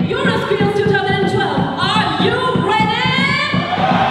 Euroskills 2012, are you ready?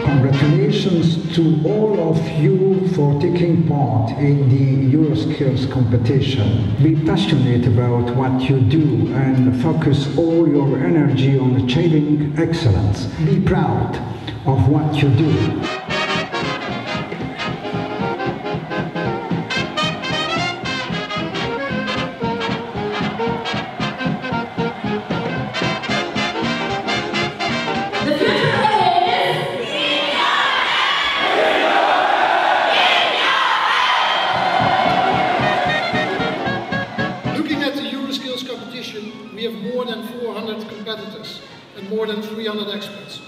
Congratulations to all of you for taking part in the Euroskills competition. Be passionate about what you do and focus all your energy on achieving excellence. Be proud of what you do. We have more than 400 competitors and more than 300 experts.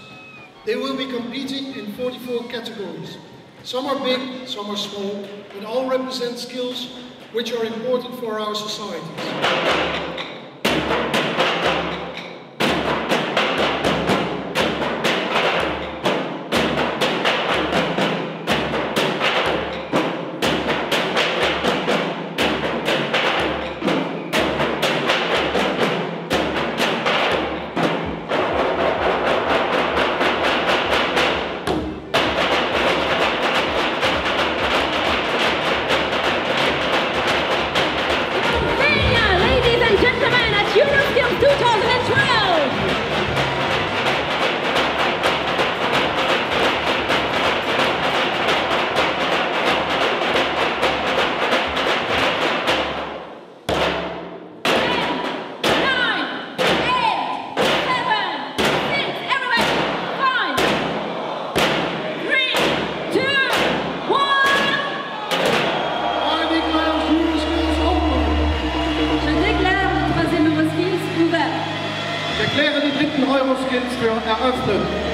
They will be competing in 44 categories. Some are big, some are small, but all represent skills which are important for our societies. Ich erkläre die dritten Euroskills für eröffnet.